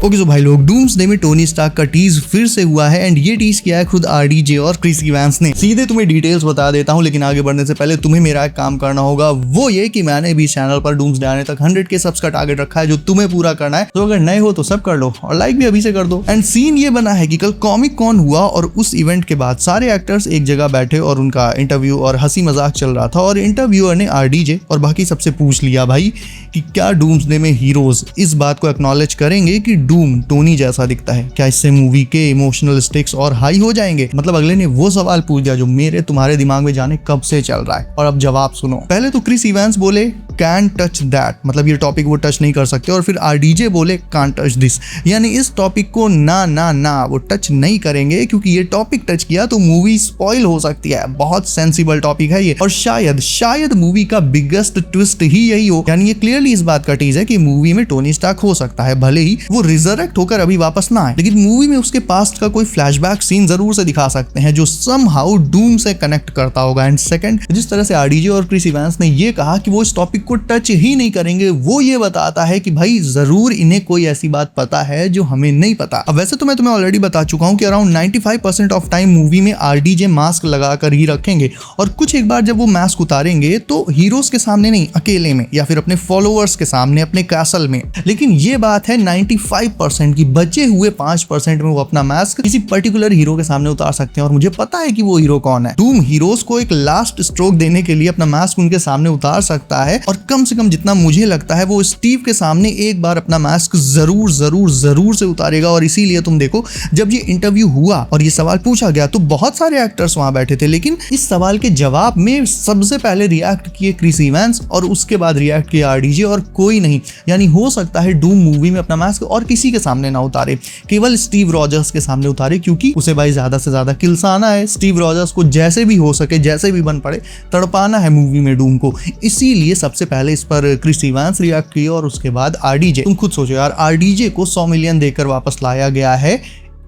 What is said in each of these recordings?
Okay, तो भाई लोग, डूम्सडे में टोनी स्टार्क का टीज फिर से हुआ है एंड ये टीज किया है खुद आरडीजे और क्रिस इवांस ने। सीधे तुम्हें डिटेल्स बता देता हूं, लेकिन आगे बढ़ने से पहले तुम्हें मेरा एक काम करना होगा, वो ये कि मैंने भी चैनल पर डूम्सडे आने तक 100K सब्स का टारगेट रखा है जो तुम्हें पूरा करना है। तो अगर नए हो तो सब कर लो और लाइक भी अभी से कर दो। एंड सीन ये बना है कि कल कॉमिक कॉन हुआ और उस इवेंट के बाद सारे एक्टर्स एक जगह बैठे और उनका इंटरव्यू और हंसी मजाक चल रहा था और इंटरव्यूअर ने आरडीजे और बाकी सबसे पूछ लिया भाई कि क्या डूम्सडे में हीरोज इस बात को एक्नॉलेज करेंगे कि डूम टोनी जैसा दिखता है? क्या इससे मूवी के इमोशनल स्टेक्स और हाई हो जाएंगे? मतलब अगले ने वो सवाल पूछ दिया जो मेरे तुम्हारे दिमाग में जाने कब से चल रहा है। और अब जवाब सुनो। पहले तो क्रिस इवांस बोले कैन टच दैट, मतलब ये टॉपिक वो टच नहीं कर सकते, और फिर आरडीजे बोले कांट टच दिस, यानी इस टॉपिक को ना वो टच नहीं करेंगे क्योंकि ये टॉपिक टच किया तो मूवी स्पॉइल हो सकती है। बहुत सेंसिबल टॉपिक है ये और शायद मूवी का बिगेस्ट ट्विस्ट ही यही हो। यानी ये क्लियरली इस बात का टीज है कि मूवी में टोनी स्टार्क हो सकता है, भले ही वो रिजरेक्ट होकर अभी वापस ना आए, लेकिन मूवी में उसके पास्ट का कोई फ्लैशबैक सीन जरूर से दिखा सकते हैं जो समहाउ डूम से कनेक्ट करता होगा। एंड सेकंड, जिस तरह से आरडीजे और क्रिस इवांस ने ये कहा कि वो इस टॉपिक को टच ही नहीं करेंगे, वो ये बताता है कि भाई जरूर इन्हें कोई ऐसी बात पता है जो हमें नहीं पता। अब वैसे तो मैं तुम्हें ऑलरेडी बता चुका हूं कि अराउंड 95% ऑफ टाइम मूवी में आरडीजे मास्क लगाकर ही रखेंगे और कुछ एक बार जब वो मास्क उतारेंगे तो हीरोज के सामने नहीं, अकेले में या फिर अपने फॉलोअर्स के सामने, अपने कैसल में। लेकिन ये बात है 95% की, बचे हुए 5% में वो अपना मास्क किसी पर्टिकुलर हीरो के सामने उतार सकते हैं और मुझे पता है कि वो हीरो कौन है। डूम हीरोज को एक लास्ट स्ट्रोक देने के लिए अपना मास्क उनके सामने उतार सकता है और कम से कम जितना मुझे लगता है वो स्टीव के सामने एक बार अपना मास्क जरूर से उतारेगा। और इसीलिए तुम देखो जब ये इंटरव्यू हुआ और ये सवाल पूछा गया तो बहुत सारे एक्टर्स वहां बैठे थे, लेकिन इस सवाल के जवाब में सबसे पहले रिएक्ट किए क्रिस इवांस और उसके बाद रिएक्ट किया आरडीजे और कोई नहीं। यानी हो सकता है डूम मूवी में अपना मास्क और किसी के सामने ना उतारे, केवल स्टीव रॉजर्स के सामने उतारे, क्योंकि उसे भाई ज्यादा से ज्यादा किल्स आना है। स्टीव रॉजर्स को जैसे भी हो सके, जैसे भी बन पड़े, तड़पाना है मूवी में डूम को। इसीलिए सबसे पहले इस पर क्रिस इवांस रिएक्ट किए और उसके बाद आरडीजे। तुम खुद सोचो यार, आरडीजे को 100 मिलियन देकर वापस लाया गया है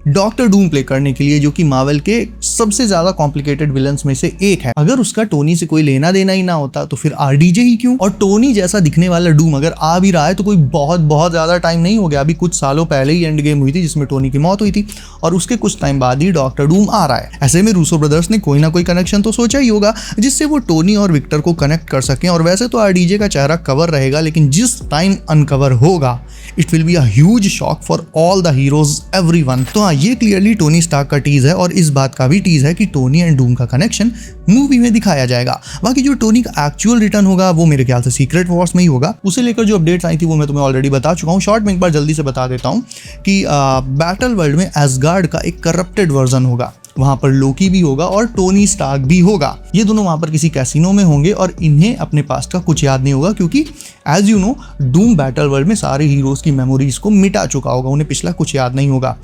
डॉक्टर डूम प्ले करने के लिए, जो कि मार्वल के सबसे ज्यादा कॉम्प्लिकेटेड विलन्स में से एक है। अगर उसका टोनी से कोई लेना देना ही ना होता तो फिर आरडीजे ही क्यों? और टोनी जैसा दिखने वाला डूम अगर आ भी रहा है तो कोई बहुत ज्यादा टाइम नहीं हो गया, अभी कुछ सालों पहले ही एंड गेम हुई थी जिसमें टोनी की मौत हुई थी और उसके कुछ टाइम बाद ही डॉक्टर डूम आ रहा है। ऐसे में रूसो ब्रदर्स ने कोई ना कोई कनेक्शन तो सोचा ही होगा जिससे वो टोनी और विक्टर को कनेक्ट कर सकें। और वैसे तो आरडीजे का चेहरा कवर रहेगा, लेकिन जिस टाइम अनकवर होगा it will be a huge shock for all the heroes, everyone. तो हाँ, ये क्लियरली टोनी स्टार्क का टीज है और इस बात का भी टीज है कि टोनी एंड डूम का कनेक्शन मूवी में दिखाया जाएगा। बाकी जो टोनी का एक्चुअल रिटर्न होगा वो मेरे ख्याल से सीक्रेट वॉर्स में ही होगा। उसे लेकर जो अपडेट्स आई थी वो मैं तुम्हें ऑलरेडी बता चुका हूँ। शॉर्ट में एक बार जल्दी से बता देता हूँ कि बैटल वर्ल्ड में एसगार्ड का एक करप्टेड वर्जन होगा, वहां पर लोकी भी होगा और टोनी स्टार्क भी होगा। ये दोनों वहां पर किसी कैसीनो में होंगे और इन्हें अपने पास्ट का कुछ याद नहीं होगा क्योंकि as you know Doom Battleworld में सारे हीरोज की मेमोरीज को मिटा चुका होगा, उन्हें पिछला कुछ याद नहीं होगा।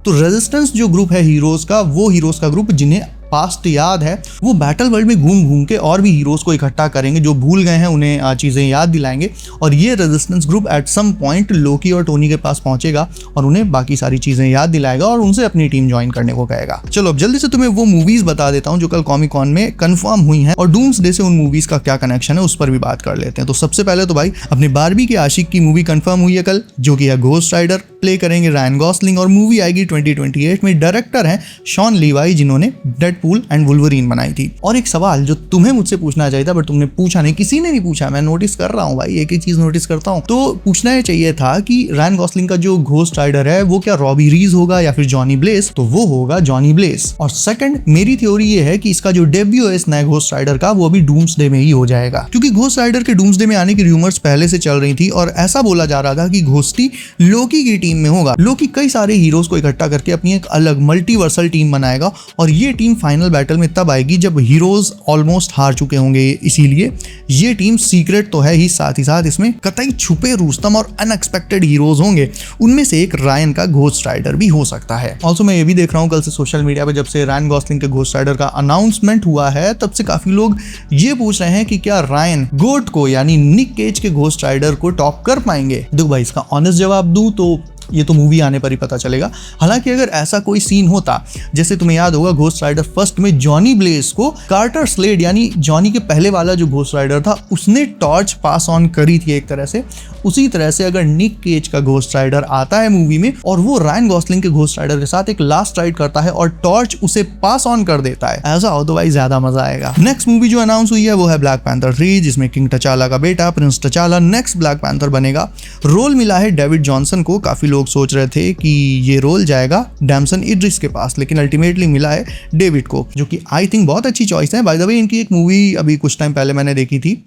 तो रेजिस्टेंस जो ग्रुप है हीरोज का, वो हीरोज का ग्रुप जिन्हें पास्ट याद है वो बैटल वर्ल्ड में घूम के और भी हीरोज को इकट्ठा करेंगे, जो भूल गए हैं उन्हें चीजें याद दिलाएंगे। और ये resistance group at some point Loki और टोनी के पास पहुंचेगा और उन्हें बाकी सारी चीजें याद दिलाएगा और उनसे अपनी टीम ज्वाइन करने को कहेगा। चलो अब जल्दी से तुम्हें वो मूवीज बता देता हूं जो कल कॉमिक कॉन में कंफर्म हुई हैं और डूम्सडे से उन मूवीज का क्या कनेक्शन है उस पर भी बात कर लेते हैं। तो सबसे पहले तो भाई अपने बारबी के आशिक की मूवी कंफर्म हुई है कल, जो कि है घोस्ट राइडर। प्ले करेंगे रायन गॉसलिंग और मूवी आएगी 2028 में। डायरेक्टर हैं शॉन लीवाई जिन्होंने डेडपूल एंड वुल्वरीन बनाई थी। और एक सवाल जो तुम्हें मुझसे पूछना चाहिए था बट तुमने पूछा नहीं, किसी ने नहीं पूछा, मैं नोटिस कर रहा हूँ भाई, एक ही चीज नोटिस करता हूँ, तो पूछना चाहिए था कि रायन गॉसलिंग का जो घोस्ट राइडर है वो क्या रॉबी रीज होगा या फिर जॉनी ब्लेस? तो वो होगा जॉनी ब्लेस। और सेकंड, मेरी थ्योरी ये है कि इसका जो डेब्यू है इस नए घोस्ट राइडर का वो अभी डूम्सडे में ही हो जाएगा, क्योंकि घोस्ट राइडर के डूम्सडे में आने की रूमर्स पहले से चल रही थी और ऐसा बोला जा रहा था कि घोस्टी लोकी की टीम में होगा। लोकी कई सारे हीरोज को इकट्ठा करके अपनी एक अलग मल्टीवर्सल टीम बनाएगा और ये टीम फाइनल बैटल में तब आएगी जब हीरोज ऑलमोस्ट हार चुके होंगे। इसीलिए ये टीम सीक्रेट तो है ही, साथ ही साथ इसमें कतई छुपे रुस्तम और अनएक्सपेक्टेड हीरोज होंगे। उनमें से एक रायन का घोस्ट राइडर भी हो सकता है। ऑल्सो मैं ये भी देख रहा हूँ कल से सोशल मीडिया पे जब से रायन गॉसलिंग के घोस्ट राइडर का अनाउंसमेंट हुआ है तब से काफी लोग ये पूछ रहे हैं कि क्या रायन गोट को यानी निक केज के घोस्ट राइडर को टॉप कर पाएंगे। देखो भाई, इसका ऑनेस्ट जवाब दूं तो ये तो मूवी आने पर ही पता चलेगा। हालांकि अगर ऐसा कोई सीन होता, जैसे तुम्हें याद होगा घोस्ट राइडर फर्स्ट में जॉनी ब्लेज को कार्टर स्लेड यानी जॉनी के पहले वाला जो घोस्ट राइडर था उसने टॉर्च पास ऑन करी थी एक तरह से, उसी तरह से अगर निक केज का घोस्ट राइडर आता है मूवी में और वो रायन गॉसलिंग के घोस्ट राइडर के साथ एक लास्ट राइड करता है और टॉर्च उसे पास ऑन कर देता है, ऐसा हो तो भाई ज्यादा मजा आएगा। नेक्स्ट मूवी जो अनाउंस हुई है वो है ब्लैक पैंथर 3, जिसमें किंग टचाला का बेटा प्रिंस टचाला नेक्स्ट ब्लैक पैंथर बनेगा। रोल मिला है डेविड जॉनसन को। काफी लोग सोच रहे थे कि ये रोल जाएगा डैमसन इड्रिस के पास, लेकिन अल्टीमेटली मिला है डेविड को, जो कि आई थिंक बहुत अच्छी चॉइस है। बाय द वे इनकी एक मूवी अभी कुछ टाइम पहले मैंने देखी थी,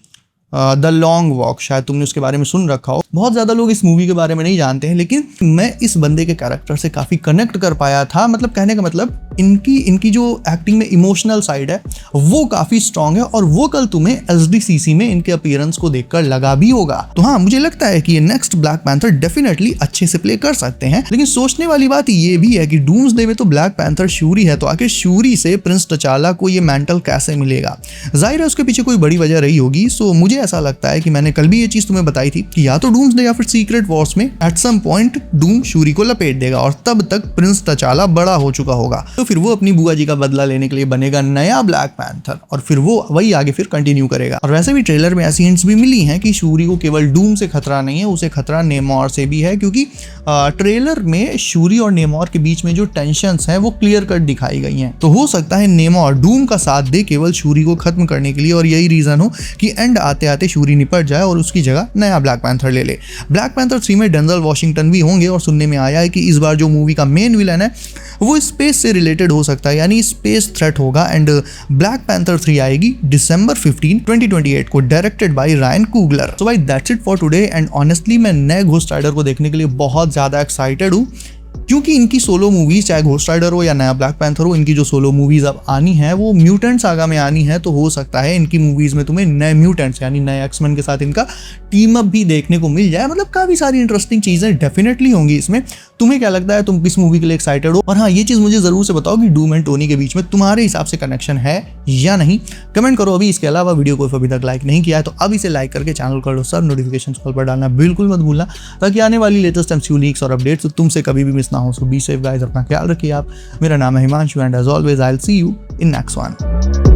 द लॉन्ग वॉक, शायद तुमने उसके बारे में सुन रखा हो। बहुत ज़्यादा लोग इस मूवी के बारे में नहीं जानते हैं, लेकिन मैं इस बंदे के कैरेक्टर से काफ़ी कनेक्ट कर पाया था। मतलब कहने का मतलब इनकी जो एक्टिंग में इमोशनल साइड है वो काफ़ी स्ट्रांग है, और वो कल तुम्हें SDCC में इनके अपीयरेंस को देखकर लगा भी होगा। तो हाँ, मुझे लगता है कि ये नेक्स्ट ब्लैक पैंथर डेफिनेटली अच्छे से प्ले कर सकते हैं। लेकिन सोचने वाली बात ये भी है कि डूम्सडे में तो ब्लैक पैंथर शूरी है, तो आखिर शूरी से प्रिंस टचाला को ये मेंटल कैसे मिलेगा? जाहिर है उसके पीछे कोई बड़ी वजह रही होगी। सो मुझे ऐसा लगता है कि मैंने कल भी ये चीज तुम्हें बताई थी कि या तो डूम्सडे या फिर सीक्रेट वॉर्स में at some point Doom Shuri को लपेट देगा, और तब तक प्रिंस टचाला बड़ा हो चुका होगा। तो फिर वो अपनी बुआ जी का बदला लेने के लिए बनेगा नया ब्लैक पैंथर, और फिर वो वही आगे फिर कंटिन्यू करेगा। और वैसे भी ट्रेलर में ऐसी हिंट्स भी मिली हैं कि शूरी को केवल डूम से खतरा नहीं है, उसे खतरा नेमोर से भी है, क्योंकि ट्रेलर में शूरी और नेमोर के बीच में जो टेंशंस हैं वो क्लियर कट दिखाई गई हैं। तो हो सकता है नेमोर डूम का साथ दे केवल शूरी को खत्म करने के लिए, और यही रीजन हो कि एंड आते आते शूरी निपट जाए और उसकी जगह नया ब्लैक पैंथर ले ले। ब्लैक पैंथर 3 में डेंजल वॉशिंगटन भी होंगे, और सुनने में आया है कि इस बार जो मूवी का मेन विलन है वो स्पेस से रिलेटेड हो सकता है, यानी स्पेस थ्रेट होगा। एंड ब्लैक पैंथर 3 आएगी December 15, 2028 को, डायरेक्टेड बाय रायन कुगलर। सो भाई that's it for today. And honestly मैं नए घोस्ट राइडर को देखने के लिए बहुत ज़्यादा एक्साइटेड हूँ, क्योंकि इनकी सोलो मूवीज, चाहे घोस्ट राइडर हो या नया ब्लैक पैंथर हो, इनकी जो सोलो मूवीज अब आनी है वो म्यूटेंट सागा में आनी है। तो हो सकता है इनकी मूवीज में तुम्हें नए म्यूटेंट्स यानी नए एक्समैन के साथ इनका टीम अप भी देखने को मिल जाए। मतलब काफी सारी इंटरेस्टिंग चीजें डेफिनेटली होंगी इसमें। तुम्हें क्या लगता है, तुम किस मूवी के लिए एक्साइटेड हो? और हाँ, ये चीज मुझे जरूर से बताओ कि डूम एंड टोनी के बीच में तुम्हारे हिसाब से कनेक्शन है या नहीं, कमेंट करो अभी। इसके अलावा वीडियो को अभी तक लाइक नहीं किया है तो अब इसे लाइक करके चैनल कर लो सर, नोटिफिकेशन कॉल पर डालना बिल्कुल मत भूलना, ताकि आने वाली लेटेस्ट MCU लीक्स और अपडेट्स तुमसे कभी भी मिस ना हो। सो बी सेफ गाइस, अपना ख्याल रखिए आप। मेरा नाम है Himanshu and as always I will see you in next one.